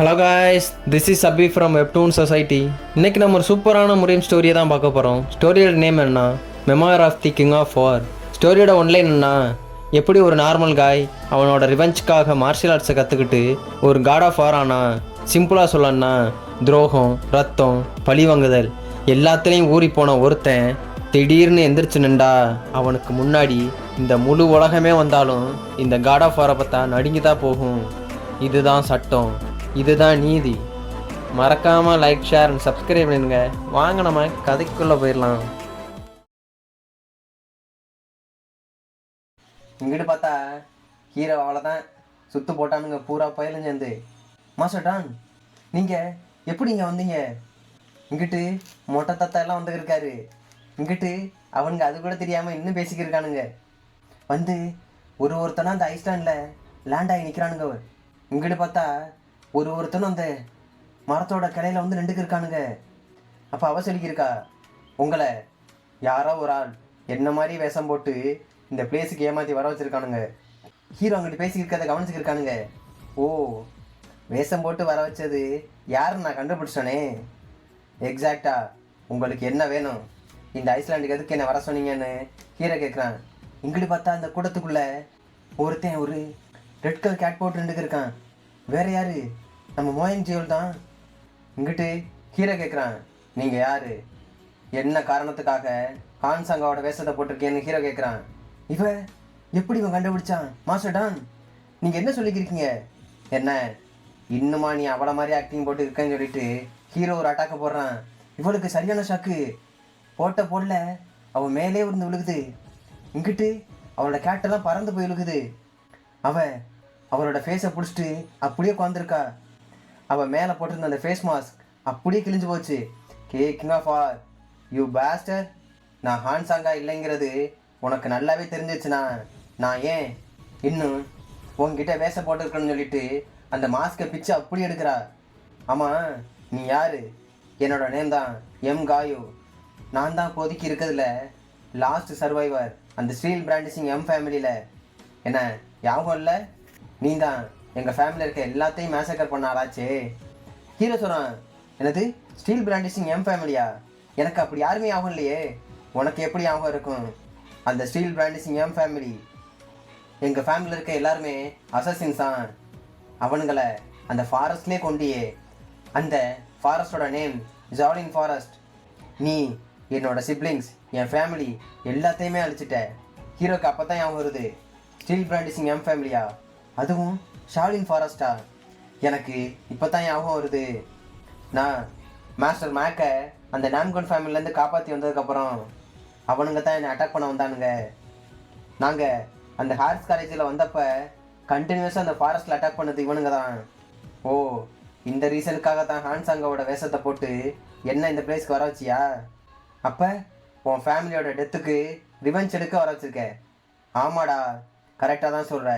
Hello guys, this is Abhi from Webtoon society. இன்றைக்கி நம்ம ஒரு சூப்பரான முரேம் ஸ்டோரியை தான் பார்க்க போகிறோம். ஸ்டோரியோட நேம் என்ன? Memoir of the king of war. ஸ்டோரியோட ஒன்லைன் என்ன? எப்படி ஒரு நார்மல் காய் அவனோட ரிவெஞ்சுக்காக மார்ஷியல் ஆர்ட்ஸை கற்றுக்கிட்டு ஒரு காட் ஆஃப் வார் ஆனா. சிம்பிளாக சொல்லணும்னா துரோகம், ரத்தம், பழிவாங்குதல் எல்லாத்துலேயும் ஊறி போன ஒருத்தன் திடீர்னு எந்திரிச்சு நின்றா அவனுக்கு முன்னாடி இந்த முழு உலகமே வந்தாலும் இந்த காட் ஆஃப் வாரை பார்த்தா நடுங்கி தான் போகும். இதுதான் சட்டம், இதுதான் நீதி. மறக்காமல் லைக், ஷேர் அண்ட் சப்ஸ்கிரைப் பண்ணுங்க. வாங்க நம்ம கதைக்குள்ளே போயிடலாம். இங்கிட்டு பார்த்தா ஹீரோ அவ்வளோதான் சுற்று போட்டானுங்க பூரா பயிலும் சேர்ந்து. மாஸ்டர் டான், நீங்கள் எப்படி இங்கே வந்தீங்க? இங்கிட்டு மொட்டை தத்தா எல்லாம் வந்துருக்காரு. இங்கிட்டு அவனுங்க அது கூட தெரியாமல் இன்னும் பேசிக்கிருக்கானுங்க. வந்து ஒருத்தனா அந்த ஐஸ்லாண்டில் லேண்ட் ஆகி நிற்கிறானுங்க. இங்கிட்டு பார்த்தா ஒருத்தனும் அந்த மரத்தோட கிளையில வந்து நின்றுக்கு இருக்கானுங்க. அப்போ அவ சொல்லிக்கிருக்கா, உங்களை யாரோ ஒரு ஆள் என்ன மாதிரி வேஷம் போட்டு இந்த பிளேஸுக்கு ஏமாற்றி வர வச்சுருக்கானுங்க. ஹீரோ அங்கிட்டு பேசிக்கிருக்கிறத கவனிச்சுக்கிருக்கானுங்க. ஓ, வேஷம் போட்டு வர வச்சது யாருன்னு நான் கண்டுபிடிச்சேனே. எக்ஸாக்டா உங்களுக்கு என்ன வேணும்? இந்த ஐஸ்லாண்டுக்கு எதுக்கு என்ன வர சொன்னீங்கன்னு ஹீரோ கேட்குறான். இங்கிட்டு பார்த்தா அந்த கூட்டத்துக்குள்ளே ஒருத்தன் ஒரு ரெட் கலர் கேட் போட்டு நின்றுக்கு இருக்கான். வேற யாரு? நம்ம மோயன் ஜியோல் தான். இங்கிட்டு ஹீரோ கேட்குறான், நீங்கள் யார்? என்ன காரணத்துக்காக ஹான் சாங்காவோட வேஷத்தை போட்டிருக்கேன்னு ஹீரோ கேட்குறான். இவன் எப்படி இவன் கண்டுபிடிச்சான்? மாஸ்டர் டான், நீங்கள் என்ன சொல்லிக்கிருக்கீங்க? என்ன இன்னுமா நீ அவளை மாதிரி ஆக்டிங் போட்டு இருக்கேன்னு சொல்லிட்டு ஹீரோ ஒரு அட்டாக்க போடுறான். இவளுக்கு சரியான ஷாக்கு. போடல அவள் மேலே இருந்து விழுகுது. இங்கிட்டு அவளோட கேட்டெல்லாம் பறந்து போய் விழுகுது. அவளோட ஃபேஸை பிடிச்சிட்டு அப்படியே உட்காந்துருக்கா. அவள் மேலே போட்டிருந்த அந்த ஃபேஸ் மாஸ்க் அப்படியே கிழிஞ்சு போச்சு. கிங் ஆஃப் வார், யூ பேஸ்டர், நான் ஹான் சாங்கா இல்லைங்கிறது உனக்கு நல்லாவே தெரிஞ்சிச்சுண்ணா. நான் ஏன் இன்னும் உங்ககிட்ட வேஷம் போட்டிருக்கேன்னு சொல்லிட்டு அந்த மாஸ்கை பிச்சு அப்படி எடுக்கிறா. ஆமாம், நீ யார்? என்னோட நேம் தான் எம் காயு. நான் தான் இப்போதைக்கு இருக்கிறதுல லாஸ்ட் சர்வைவர் அந்த ஸ்டீல் பிராண்டிசிங் எம் ஃபேமிலியில். என்ன ஞாபகம் இல்லை? நீ தான் எங்கள் ஃபேமிலியில் இருக்க எல்லாத்தையும் மேசக்கர் பண்ண ஆளாச்சே. ஹீரோ சொல்கிறான், எனது ஸ்டீல் பிராண்டிசிங் எம் ஃபேமிலியா? எனக்கு அப்படி யாருமே ஞாபகம் இல்லையே. உனக்கு எப்படி ஞாபகம் இருக்கும்? அந்த ஸ்டீல் பிராண்டிசிங் எம் ஃபேமிலி, எங்கள் ஃபேமிலியில் இருக்க எல்லாருமே அசசின்ஸ் தான். அவனுங்களை அந்த ஃபாரஸ்ட்லேயே கொண்டியே. அந்த ஃபாரஸ்டோட நேம் ஜாலின் ஃபாரஸ்ட். நீ என்னோட சிப்ளிங்ஸ், என் ஃபேமிலி எல்லாத்தையுமே அழிச்சிட்ட. ஹீரோக்கு அப்போ தான் ஞாபகம் வருது, ஸ்டீல் பிராண்டிசிங் எம் ஃபேமிலியா, அதுவும் ஷாலின் ஃபாரஸ்டா? எனக்கு இப்போ தான் ஞாபகம் வருது. நான் மாஸ்டர் மேக்கை அந்த நாம்கன் ஃபேமிலிலேருந்து காப்பாற்றி வந்ததுக்கப்புறம் அவனுங்க தான் என்னை அட்டாக் பண்ண வந்தானுங்க. நாங்கள் அந்த ஹார்ஸ் காலேஜில் வந்தப்போ கண்டினியூஸாக அந்த ஃபாரஸ்ட்டில் அட்டாக் பண்ணது இவனுங்க தான். ஓ, இந்த ரீசனுக்காக தான் ஹான் சாங்காவோட வேஷத்தை போட்டு என்ன இந்த பிளேஸ்க்கு வர வச்சியா? அப்போ உன் ஃபேமிலியோட டெத்துக்கு ரிவெஞ்ச் எடுக்க வர வச்சிருக்க. ஆமாடா, கரெக்டாக தான் சொல்கிற.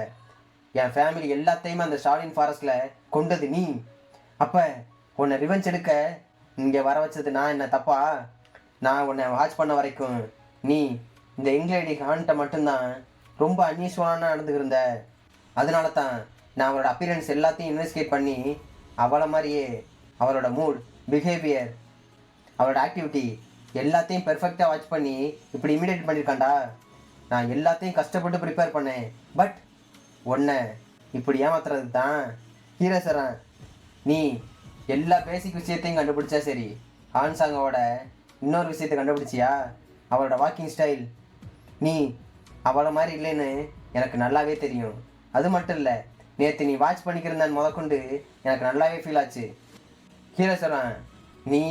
என் ஃபேமிலி எல்லாத்தையுமே அந்த ஷாலின் ஃபாரஸ்ட்டில் கொண்டது நீ. அப்போ உன்னை ரிவெஞ்ச் எடுக்க இங்கே வர வச்சது நான் என்ன தப்பா? நான் உன்னை வாட்ச் பண்ண வரைக்கும் நீ இந்த இங்கிலேடி ஹான்ட்ட மட்டும்தான் ரொம்ப அன்யூஸ்வலான நடந்துக்கிருந்த. அதனால தான் நான் அவளோட அப்பியரன்ஸ் எல்லாத்தையும் இன்வெஸ்டிகேட் பண்ணி அவளை மாதிரியே அவளோட மூட், பிஹேவியர், அவளோட ஆக்டிவிட்டி எல்லாத்தையும் பெர்ஃபெக்டாக வாட்ச் பண்ணி இப்படி இமிடியேட் பண்ணியிருக்காண்டா. நான் எல்லாத்தையும் கஷ்டப்பட்டு ப்ரிப்பேர் பண்ணேன். பட் ஒன்றை இப்படி ஏமாத்துறது தான். ஹீரோ சார், நீ எல்லா பேசிக் விஷயத்தையும் கண்டுபிடிச்சா சரி, ஹான் சாங்கோட இன்னொரு விஷயத்தை கண்டுபிடிச்சியா? அவளோட வாக்கிங் ஸ்டைல். நீ அவளை மாதிரி இல்லைன்னு எனக்கு நல்லாவே தெரியும். அது மட்டும் இல்லை, நேற்று நீ வாட்ச் பண்ணிக்கிறந்தான்னு முதற்கொண்டு எனக்கு நல்லாவே ஃபீல் ஆச்சு. ஹீரோ சார், நீ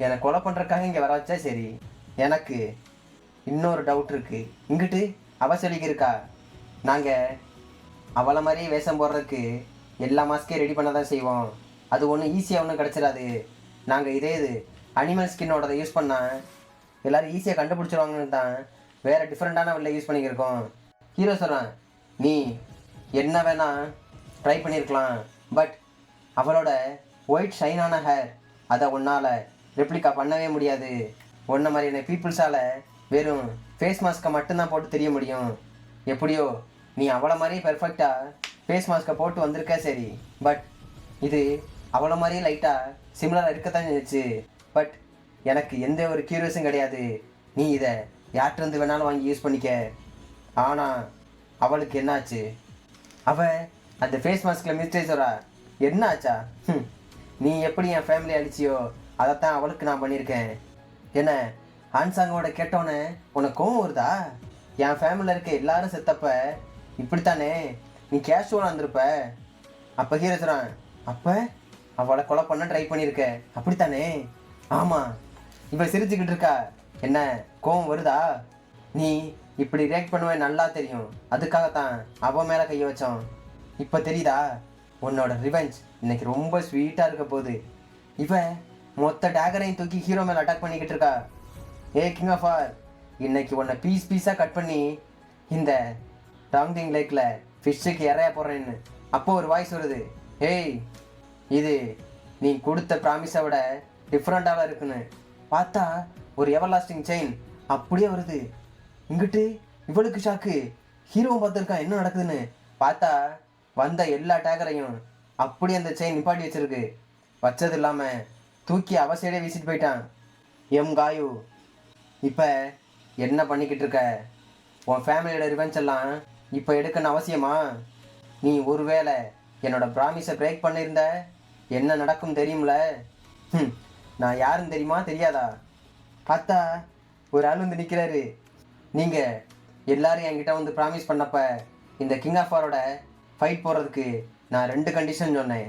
என்னை கொலை பண்ணுறதுக்காக இங்கே வர வச்சா சரி, எனக்கு இன்னொரு டவுட் இருக்குது. இங்கிட்டு அவ சொல்லிக்கிருக்கா, நாங்கள் அவளை மாதிரியே வேஷம் போடுறதுக்கு எல்லா மாஸ்கே ரெடி பண்ண தான் செய்வோம். அது ஒன்றும் ஈஸியாக ஒன்றும் கிடச்சிடாது. நாங்கள் இது அனிமல் ஸ்கின்னோட யூஸ் பண்ணால் எல்லோரும் ஈஸியாக கண்டுபிடிச்சிருவாங்கன்னு தான் வேறு டிஃப்ரெண்ட்டான வெளில யூஸ் பண்ணிக்கிருக்கோம். ஹீரோ சொல்கிறான், நீ என்ன வேணால் ட்ரை பண்ணியிருக்கலாம். பட் அவளோட ஒயிட் ஷைனான ஹேர் அதை உன்னால் ரெப்ளிகா பண்ணவே முடியாது. ஒன்றை மாதிரியான பீப்புள்ஸால் வெறும் ஃபேஸ் மாஸ்க்கை மட்டும்தான் போட்டு தெரிய முடியும். எப்படியோ நீ அவளை மாதிரி பெர்ஃபெக்டாக ஃபேஸ் மாஸ்க்கை போட்டு வந்திருக்க சரி, பட் இது அவளை மாதிரியே லைட்டாக சிமிலராக இருக்கத்தான் இருந்துச்சு. பட் எனக்கு எந்த ஒரு கியூரியஸும் கிடையாது. நீ இதை யார்கிட்டருந்து வேணாலும் வாங்கி யூஸ் பண்ணிக்க. ஆனால் அவளுக்கு என்னாச்சு? அவள் அந்த ஃபேஸ் மாஸ்கில் மிஸ்டேக்ஸரா என்ன ஆச்சா? நீ எப்படி என் ஃபேமிலி அடிச்சியோ அதைத்தான் அவளுக்கு நான் பண்ணியிருக்கேன். என்ன ஹான்சாங்கோட கேட்டோன்னே உனக்கு கோவம் வருதா? என் ஃபேமிலியில் இருக்க எல்லாரும் செத்தப்ப இப்படித்தானே நீ கேஷுவலாக இருந்திருப்ப. அப்போ ஹீரோ சொல்கிறான், அப்போ அவளை கொலை பண்ண ட்ரை பண்ணியிருக்க அப்படித்தானே? ஆமாம். இவள் சிரிச்சுக்கிட்டு இருக்கா. என்ன கோவம் வருதா? நீ இப்படி ரியாக்ட் பண்ணுவேன் நல்லா தெரியும். அதுக்காகத்தான் அவன் மேலே கையை வச்சோம். இப்போ தெரியுதா? உன்னோட ரிவெஞ்ச் இன்னைக்கு ரொம்ப ஸ்வீட்டாக இருக்க போகுது. இவன் மொத்த டேகரையும் தூக்கி ஹீரோ மேலே அட்டாக் பண்ணிக்கிட்டு இருக்கா. ஏ கிங் ஆஃப் ஆர், இன்னைக்கு உன்னை பீஸ் பீஸாக கட் பண்ணி இந்த டாங்டிங் லேக்கில் ஃபிஷ்ஷுக்கு இறைய போடுறேன்னு. அப்போ ஒரு வாய்ஸ் வருது, ஏய் இது நீ கொடுத்த ப்ராமிஸை விட டிஃப்ரெண்ட்டாக இருக்குன்னு. பார்த்தா ஒரு எவர்லாஸ்டிங் செயின் அப்படியே வருது. இங்கிட்டு இவளுக்கு ஷாக்கு. ஹீரோவும் பார்த்துருக்கான் என்ன நடக்குதுன்னு. பார்த்தா வந்த எல்லா டேகரையும் அப்படி அந்த செயின் நிப்பாட்டி வச்சிருக்கு. வச்சது இல்லாமல் தூக்கி அவசையிலே வீசிட்டு போயிட்டான். எம் காயு, இப்போ என்ன பண்ணிக்கிட்டு இருக்க? உன் ஃபேமிலியோட ரிவெஞ்ச் எல்லாம் இப்போ எடுக்கணும் அவசியமா? நீ ஒருவேளை என்னோட ப்ராமிஸை பிரேக் பண்ணியிருந்த என்ன நடக்கும் தெரியும்ல? நான் யாருன்னு தெரியுமா தெரியாதா? பார்த்தா ஒரு ஆள் வந்து நிற்கிறாரு. நீங்கள் எல்லாரும் என்கிட்ட வந்து ப்ராமிஸ் பண்ணப்ப இந்த கிங் ஆஃப் ஆரோட ஃபைட் போடுறதுக்கு நான் 2 கண்டிஷன் சொன்னேன்.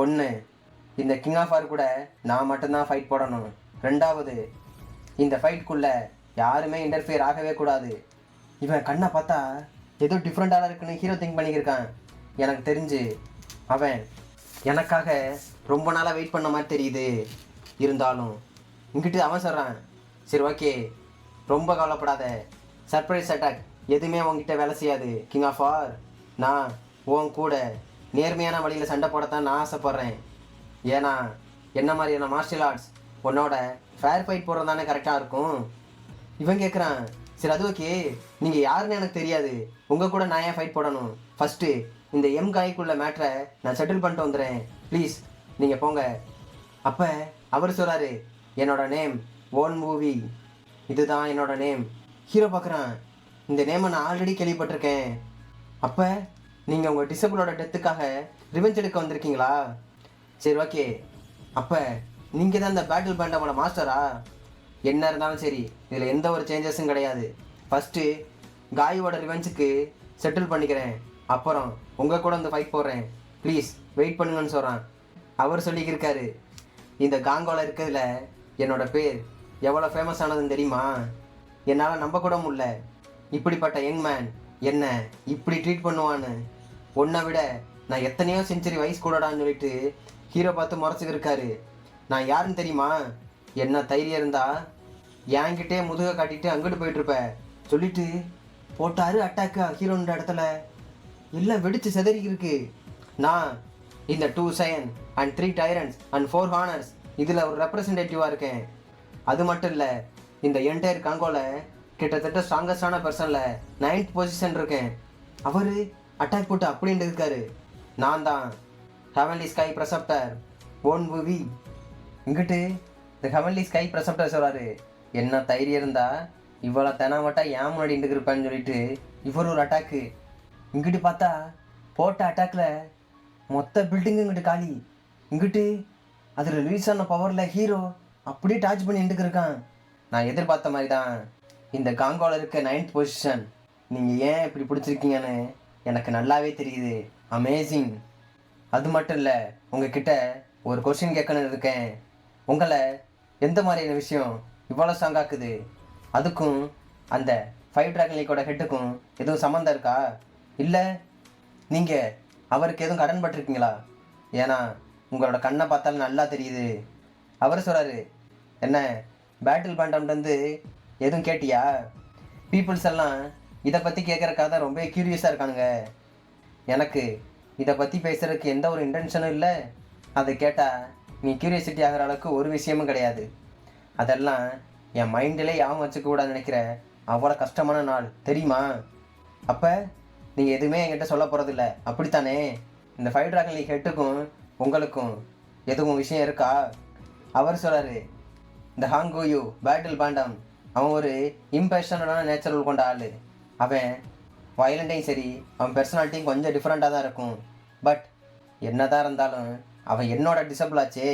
ஒன்று, இந்த கிங் ஆஃப் ஆர் கூட நான் மட்டும்தான் ஃபைட் போடணும். 2வது, இந்த ஃபைட்குள்ளே யாருமே இன்டர்ஃபியர் ஆகவே கூடாது. இவன் கண்ணை பார்த்தா ஏதோ டிஃப்ரெண்ட்டாக இருக்குன்னு ஹீரோ திங்க் பண்ணிக்கிருக்கான். எனக்கு தெரிஞ்சு அவன் எனக்காக ரொம்ப நாளாக வெயிட் பண்ண மாதிரி தெரியுது. இருந்தாலும் இங்கிட்டு அவன் சொல்கிறான், சரி ஓகே ரொம்ப கவலைப்படாத, சர்ப்ரைஸ் அட்டாக் எதுவுமே உங்ககிட்ட வேலை செய்யாது கிங் ஆஃப் ஆர். நான் உன் கூட நேர்மையான வழியில் சண்டை போடத்தான் நான் ஆசைப்பட்றேன். ஏன்னா என்ன மாதிரியான மார்ஷியல் ஆர்ட்ஸ் உன்னோட ஃபேர் ஃபைட் போடுறது தானே கரெக்டாக இருக்கும். இவன் கேட்குறான், சரி அது ஓகே, நீங்கள் யாருன்னு எனக்கு தெரியாது, உங்கள் கூட நான் ஏன் ஃபைட் போடணும்? ஃபஸ்ட்டு இந்த எம் காய்க்குள்ள மேட்ரை நான் செட்டில் பண்ணிட்டு வந்துடுறேன், ப்ளீஸ் நீங்கள் போங்க. அப்போ அவர் சொல்கிறாரு, என்னோட நேம் ஓன் மூவி, இதுதான் என்னோட நேம். ஹீரோ பார்க்குறான், இந்த நேமை நான் ஆல்ரெடி கேள்விப்பட்டிருக்கேன். அப்போ நீங்கள் உங்கள் டிசபிளோட டெத்துக்காக ரிவெஞ்ச் எடுக்க வந்திருக்கீங்களா? சரி ஓகே, அப்போ நீங்கள் தான் இந்த பேட்டில் பேண்டமோட மாஸ்டரா? என்ன இருந்தாலும் சரி, இதில் எந்த ஒரு சேஞ்சஸும் கிடையாது. ஃபஸ்ட்டு காயோட ரிவெஞ்சுக்கு செட்டில் பண்ணிக்கிறேன், அப்புறம் உங்கள் கூட வந்து ஃபைட் போடுறேன், ப்ளீஸ் வெயிட் பண்ணுங்கன்னு சொல்கிறான். அவர் சொல்லிக்கிருக்காரு, இந்த காங்கோவில் இருக்கிறதுல என்னோட பேர் எவ்வளோ ஃபேமஸ் ஆனதுன்னு தெரியுமா? என்னால் நம்ப கூட முடியல, இப்படிப்பட்ட யங் மேன் என்ன இப்படி ட்ரீட் பண்ணுவான்னு. உன்னை விட நான் எத்தனையோ செஞ்சுரி வயசு கூடடான்னு சொல்லிட்டு ஹீரோ பார்த்து முறைச்சிக்கிருக்காரு. நான் யாருன்னு தெரியுமா? என்ன தைரியம் இருந்தா என்கிட்டே முதுகை காட்டிட்டு அங்கிட்டு போயிட்டுருப்ப சொல்லிட்டு போட்டாரு அட்டாக்கா ஹீரோன்ற இடத்துல. எல்லாம் வெடிச்சு செதறிக்கிருக்கு. நான் இந்த 2 சயன் அண்ட் 3 டைரன்ஸ் அண்ட் 4 ஹானர்ஸ் இதில் ஒரு ரெப்ரசன்டேட்டிவாக இருக்கேன். அது மட்டும் இல்லை, இந்த என்டையர் காங்கோவில் கிட்டத்தட்ட ஸ்ட்ராங்கஸ்டான பர்சனில் 9th பொசிஷன் இருக்கேன். அவர் அட்டாக் போட்டு அப்படின்ட்டு இருக்காரு. நான் தான் ஹெவன்லி ஸ்கை ப்ரெசப்டர் ஓன் மூவி. இங்கிட்டு இந்த ஹெவன்லி ஸ்கை ப்ரெசப்டர் சொல்கிறாரு, என்ன தைரியம் இருந்தா இவ்வளோ தெனாவட்டா ஏன் முன்னாடி இருப்பேன்னு சொல்லிட்டு இவர் ஒரு அட்டாக்கு. இங்கிட்டு பார்த்தா போட்ட அட்டாக்கில் மொத்த பில்டிங்கு இங்கிட்டு காலி. இங்கிட்டு அதில் ரிலீஸ் ஆன பவரில் ஹீரோ அப்படியே டாச் பண்ணி இருக்கான். நான் எதிர்பார்த்த மாதிரி தான் இந்த காங்கோவில் இருக்க 9th பொசிஷன் நீங்கள் ஏன் இப்படி பிடிச்சிருக்கீங்கன்னு எனக்கு நல்லாவே தெரியுது. அமேசிங். அது மட்டும் இல்லை, உங்ககிட்ட ஒரு கொஸ்டின் கேட்கணுன்னு இருக்கேன். உங்களை எந்த மாதிரியான விஷயம் இவ்வளோ ஸ்ட்ராங்காக்குது? அதுக்கும் அந்த 5 டிராகன் லீக்கோட ஹெட்டுக்கும் எதுவும் சம்மந்தம் இருக்கா? இல்லை நீங்கள் அவருக்கு எதுவும் கடன் பட்டிருக்கீங்களா? ஏன்னா உங்களோட கண்ணை பார்த்தாலும் நல்லா தெரியுது. அவர் சொல்கிறாரு, என்ன பேட்டில் பேண்டம்லேருந்து எதுவும் கேட்டியா? பீப்புள்ஸ் எல்லாம் இதை பற்றி கேட்குறக்காக தான் ரொம்ப க்யூரியஸாக இருக்கானுங்க. எனக்கு இதை பற்றி பேசுகிறதுக்கு எந்த ஒரு இன்டென்ஷனும் இல்லை. அதை கேட்டால் நீ க்யூரியாசிட்டி ஆகிற அளவுக்கு ஒரு விஷயமும் கிடையாது. அதெல்லாம் என் மைண்டிலே யாவும் வச்சுக்கூடாதுன்னு நினைக்கிற அவ்வளோ கஷ்டமான நாள் தெரியுமா? அப்போ நீங்கள் எதுவுமே என்கிட்ட சொல்ல போகிறதில்ல அப்படித்தானே? இந்த 5 டிராகன் லீக் ஹெட்டுக்கும் உங்களுக்கும் எதுவும் விஷயம் இருக்கா? அவர் சொல்கிறாரு, இந்த ஹாங்கோயு பேட்டில் பேண்டம் அவன் ஒரு இம்பேஷனான நேச்சுரல் கொண்ட ஆள். அவன் வயலண்டையும் சரி, அவன் பர்சனாலிட்டியும் கொஞ்சம் டிஃப்ரெண்ட்டாக தான் இருக்கும். பட் என்னதான் இருந்தாலும் அவன் என்னோட டிசபிள் ஆச்சே.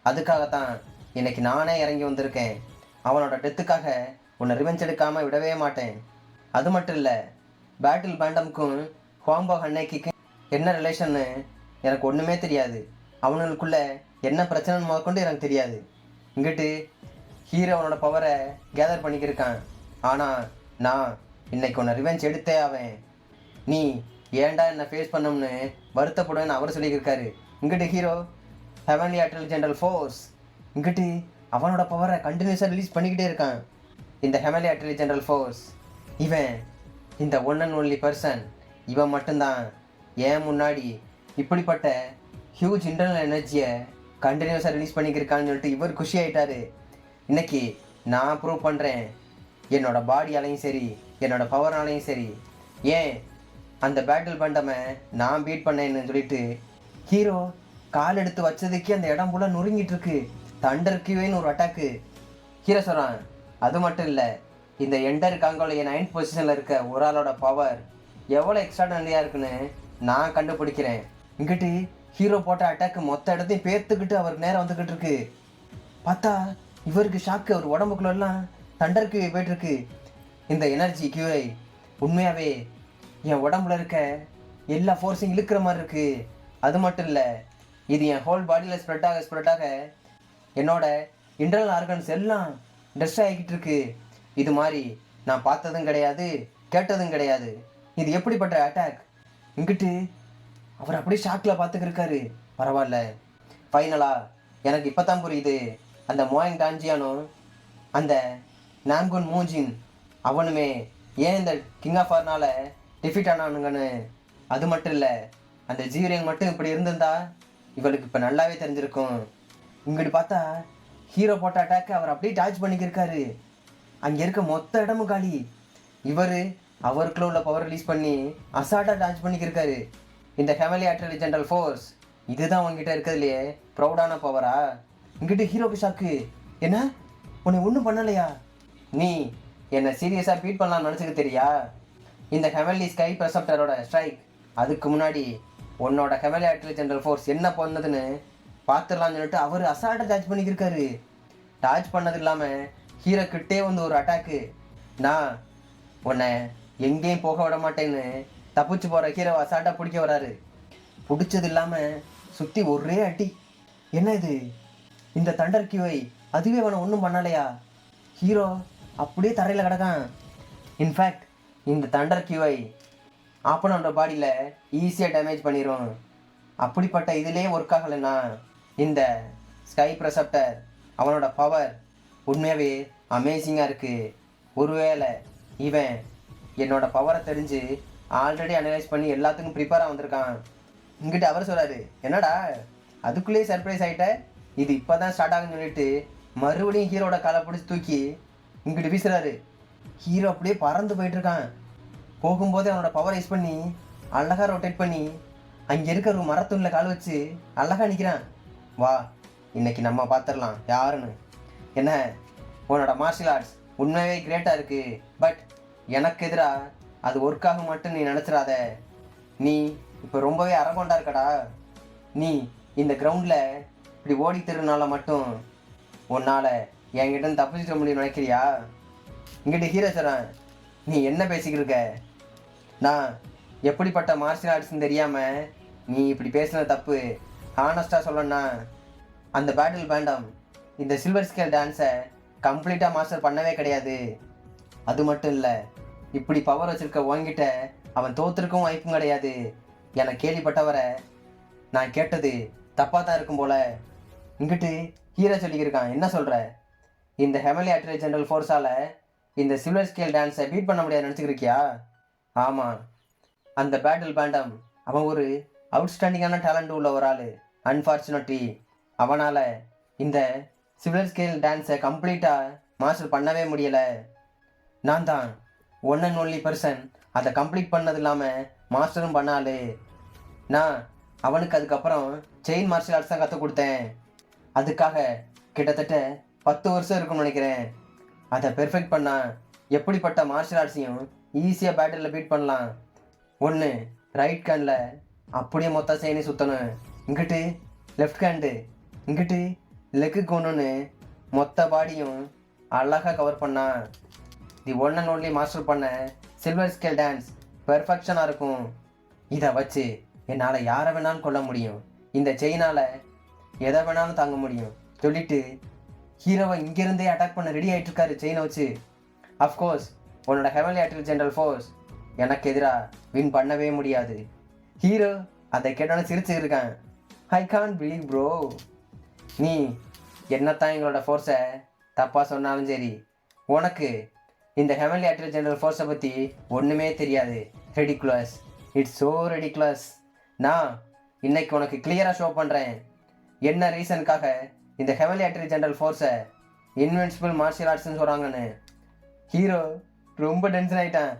அதுக்காகத்தான் இன்னைக்கு நானே இறங்கி வந்திருக்கேன். அவனோட டெத்துக்காக உன்னை ரிவெஞ்ச் எடுக்காமல் விடவே மாட்டேன். அது மட்டும் இல்லை, பேட்டில் பேண்டமுக்கும் ஹுவாம்போ ஹன்னேக்கிக்கும் என்ன ரிலேஷன்னு எனக்கு ஒன்றுமே தெரியாது. அவனுக்குள்ள என்ன பிரச்சனைன்னு முதற்கொண்டு எனக்கு தெரியாது. இங்கிட்டு ஹீரோ அவனோட பவரை கேதர் பண்ணிக்கிருக்கான். ஆனால் நான் இன்னைக்கு உன்னை ரிவெஞ்ச் எடுத்தே அவன். நீ ஏன்டா என்னை ஃபேஸ் பண்ணோம்னு வருத்தப்படுவேன்னு அவர் சொல்லியிருக்காரு. இங்கிட்டு hero heavenly Atal general force இங்கிட்டு அவனோட பவரை கண்டினியூஸாக ரிலீஸ் பண்ணிக்கிட்டே இருக்கான். இந்த ஹெவன்லி அட்டல் ஜெனரல் ஃபோர்ஸ் இவன் இந்த ஒன் அண்ட் ஒன்லி பர்சன். இவன் மட்டும்தான் ஏன் முன்னாடி இப்படிப்பட்ட ஹியூஜ் இன்டர்னல் எனர்ஜியை கண்டினியூஸாக ரிலீஸ் பண்ணிக்கிருக்கான்னு சொல்லிட்டு இவர் குஷி ஆகிட்டாரு. இன்னைக்கு நான் ப்ரூவ் பண்ணுறேன், என்னோடய பாடியாலையும் சரி என்னோடய பவர்னாலையும் சரி, ஏன் அந்த பேட்டில் பண்டமை நான் பீட் பண்ணேன்னு சொல்லிட்டு ஹீரோ கால் எடுத்து வச்சதுக்கே அந்த இடம் போல நொறுங்கிட்டு இருக்கு. தண்டர்க்குவேன்னு ஒரு அட்டாக்கு. ஹீரோ சொல்கிறான், அது மட்டும் இல்லை, இந்த எண்டர் காங்கோலைய 9th பொசிஷனில் இருக்க ஒரு ஆளோட பவர் எவ்வளோ எக்ஸ்ட்ராடனரியாக இருக்குன்னு நான் கண்டுபிடிக்கிறேன். இங்கிட்டு ஹீரோ போட்ட அட்டாக்கு மொத்த இடத்தையும் பேர்த்துக்கிட்டு அவருக்கு நேரம் வந்துக்கிட்டு இருக்கு. பார்த்தா இவருக்கு ஷாக்கு. அவர் உடம்புக்குள்ளெல்லாம் தண்டர் கியூவை போயிட்டுருக்கு. இந்த எனர்ஜி கியூவை உண்மையாகவே என் உடம்புல இருக்க எல்லா ஃபோர்ஸையும் இழுக்கிற மாதிரி இருக்குது. அது மட்டும் இல்லை, இது என் ஹோல் பாடியில் ஸ்ப்ரெட் ஆக என்னோட இன்டர்னல் ஆர்கன்ஸ் எல்லாம் டெஸ்ட் ஆகிக்கிட்டு இருக்கு. இது மாதிரி நான் பார்த்ததும் கிடையாது, கேட்டதும் கிடையாது. இது எப்படிப்பட்ட அட்டாக்? இங்கிட்டு அவர் அப்படியே ஷாக்கில் பார்த்துக்கிருக்காரு. பரவாயில்ல, ஃபைனலாக எனக்கு இப்போ தான் புரியுது, அந்த மோயங் டான்ஜியானோ அந்த நாம்குன் மூஜின் அவனுமே ஏன் இந்த கிங் ஆஃப் ஆர்னால டிஃபீட் ஆனானுங்கன்னு. அது மட்டும் இல்லை, அந்த ஜீரியன் மட்டும் இப்படி இருந்திருந்தா இவளுக்கு இப்போ நல்லாவே தெரிஞ்சிருக்கும். இங்கிட்டு பார்த்தா ஹீரோ போட்ட அட்டாக்கு அவர் அப்படியே டார்ச் பண்ணிக்கிருக்காரு. அங்கே இருக்க மொத்த இடமும் காலி. இவர் அவருக்குள்ள உள்ள பவர் ரிலீஸ் பண்ணி அசால்ட்டாக டார்ச் பண்ணிக்கிருக்காரு. இந்த ஹெவன்லி அட்டல் ஜெனரல் ஃபோர்ஸ் இதுதான் உங்ககிட்ட இருக்கிறதுலையே ப்ரௌடான பவரா? இங்கிட்ட ஹீரோக்கு ஷாக்கு. என்ன, உன்னை ஒன்றும் பண்ணலையா? நீ என்னை சீரியஸாக பீட் பண்ணலாம்னு நினச்சிக்க தெரியா? இந்த ஹெவன்லி ஸ்கை ப்ரெசப்டரோட ஸ்ட்ரைக் அதுக்கு முன்னாடி உன்னோட ஹெவன்லி அட்டல் ஜெனரல் ஃபோர்ஸ் என்ன பண்ணதுன்னு பார்த்துடலாம்னு சொல்லிட்டு அவர் அசால்ட்டாக டார்ச் பண்ணிக்கிருக்காரு. டார்ச் பண்ணது இல்லாமல் ஹீரோ கிட்டே வந்து ஒரு அட்டாக்கு. நான் உன்னை எங்கேயும் போக விட மாட்டேன்னு தப்பிச்சு போகிற ஹீரோ அசால்ட்டாக பிடிக்க வராரு. பிடிச்சது இல்லாமல் சுற்றி ஒரே அடி. என்ன இது, இந்த தண்டர் கியூவை அதுவே அவனை ஒன்றும் பண்ணலையா? ஹீரோ அப்படியே தரையில் கிடக்கான். இன்ஃபேக்ட் இந்த தண்டர் கியூவை ஆப்பனோட பாடியில் ஈஸியாக டேமேஜ் பண்ணிடும். அப்படிப்பட்ட இதிலே ஒர்க் ஆகலைன்னா இந்த ஸ்கை ப்ரெசப்டர் அவனோட பவர் உண்மையாகவே அமேசிங்காக இருக்குது. ஒருவேளை இவன் என்னோட பவரை தெரிஞ்சு ஆல்ரெடி அனலைஸ் பண்ணி எல்லாத்துக்கும் ப்ரிப்பேராக வந்திருக்கான். இங்கிட்ட அவர் சொல்கிறாரு, என்னடா அதுக்குள்ளேயே சர்ப்ரைஸ் ஆகிட்ட, இது இப்போ தான் ஸ்டார்ட் ஆகுன்னு சொல்லிட்டு மறுபடியும் ஹீரோட காலை பிடிச்சி தூக்கி இங்கிட்டு வீசுறாரு. ஹீரோ அப்படியே பறந்து போயிட்டுருக்கான். போகும்போதே அவனோட பவர் யூஸ் பண்ணி அழகாக ரொட்டேட் பண்ணி அங்கே இருக்கிற ஒரு மரத்துள்ள கால் வச்சு அழகாக நிற்கிறான். வா, இன்னைக்கு நம்ம பார்த்துடலாம் யாருன்னு. என்ன, உன்னோட மார்ஷியல் ஆர்ட்ஸ் உண்மையாகவே கிரேட்டாக இருக்குது, பட் எனக்கு எதிராக அது ஒர்க்காக மட்டும் நீ நினச்சிடாத. நீ இப்போ ரொம்பவே அரகொண்டா இருக்கடா. நீ இந்த கிரவுண்டில் இப்படி ஓடி திருநாள மட்டும் உன்னால் என்கிட்ட தப்பிச்சிட முடியும்னு நினைக்கிறியா? இங்கிட்ட ஹீரோ சொல்கிறேன், நீ என்ன பேசிக்கிட்டு இருக்க? நான் எப்படிப்பட்ட மார்ஷியல் ஆர்ட்ஸ்ன்னு தெரியாமல் நீ இப்படி பேசுன தப்பு. ஹானஸ்ட்டாக சொல்லணும்னா அந்த பேட்டில் பேண்டம் இந்த சில்வர் ஸ்கேல் டான்ஸை கம்ப்ளீட்டாக மாஸ்டர் பண்ணவே கிடையாது. அது மட்டும் இல்லை, இப்படி பவர் வச்சுருக்க உன்கிட்ட அவன் தோற்றுருக்கவும் வாய்ப்பும் கிடையாது. என கேள்விப்பட்டவரை நான் கேட்டது தப்பாக தான் இருக்கும் போல. இங்கிட்டு ஹீரோ சொல்லிக்கிருக்கான், என்ன சொல்கிற? இந்த ஹெவன்லி அட்டல் ஜெனரல் ஃபோர்ஸால் இந்த சில்வர் ஸ்கேல் டான்ஸை பீட் பண்ண முடியாது நினச்சிக்கிருக்கியா? ஆமாம், அந்த பேட்டில் பேண்டம் அவன் ஒரு அவுட்ஸ்டாண்டிங்கான டேலண்ட் உள்ள ஒரு ஆள். அன்ஃபார்ச்சுனேட்லி அவனால் இந்த சில்வர் ஸ்கேல் டான்ஸை கம்ப்ளீட்டாக மாஸ்டர் பண்ணவே முடியலை. நான் தான் ஒன் அண்ட் ஒன்லி பர்சன் அதை கம்ப்ளீட் பண்ணது இல்லாமல் மாஸ்டரும் பண்ணாலே. நான் அவனுக்கு அதுக்கப்புறம் செயின் மார்ஷியல் ஆர்ட்ஸ் தான் கற்றுக் கொடுத்தேன். அதுக்காக கிட்டத்தட்ட 10 வருஷம் இருக்கும்னு நினைக்கிறேன். அதை பெர்ஃபெக்ட் பண்ணா எப்படிப்பட்ட மார்ஷியல் ஆர்ட்ஸையும் ஈஸியாக பேட்டிலில் பீட் பண்ணலாம். ஒன்று, ரைட் ஹேண்டில் அப்படியே மொத்த செயினே சுற்றணும். இங்கிட்டு லெஃப்ட் ஹேண்டு, இங்கிட்டு லெக்குக்கு ஒன்றுன்னு மொத்த பாடியும் அழகாக கவர் பண்ணா. The one and only master பண்ண சில்வர் ஸ்கேல் டான்ஸ் பெர்ஃபெக்ஷனாக இருக்கும். இதை வச்சு என்னால் யாரை வேணாலும் கொல்ல முடியும், இந்த செயினால் எதை வேணாலும் தாங்க முடியும் சொல்லிட்டு ஹீரோவை இங்கேருந்தே அட்டாக் பண்ண ரெடி ஆகிட்டு இருக்காரு செயினை வச்சு. அஃப்கோர்ஸ் உன்னோட ஹெவன்லி ஆர்டில் ஜெனரல் ஃபோர்ஸ் எனக்கு எதிராக வின் பண்ணவே முடியாது. ஹீரோ அதை கேட்டோன்னு சிரிச்சுருக்கான். ஐ கான்ட் பிலீவ் ப்ரோ, நீ என்னத்தான் எங்களோட ஃபோர்ஸை தப்பாக சொன்னாலும் சரி, உனக்கு இந்த ஹெவன்லி ஆர்டில் ஜெனரல் ஃபோர்ஸை பற்றி ஒன்றுமே தெரியாது. Ridiculous, it's so ridiculous. நான் இன்னைக்கு உனக்கு கிளியராக ஷோ பண்ணுறேன் என்ன ரீசனுக்காக இந்த ஹெவன்லி ஆர்டில் ஜெனரல் ஃபோர்ஸை இன்வென்சிபிள் மார்ஷியல் ஆர்ட்ஸ்னு சொல்கிறாங்கன்னு. ஹீரோ ரொம்ப டென்ஷன் ஆகிட்டான்.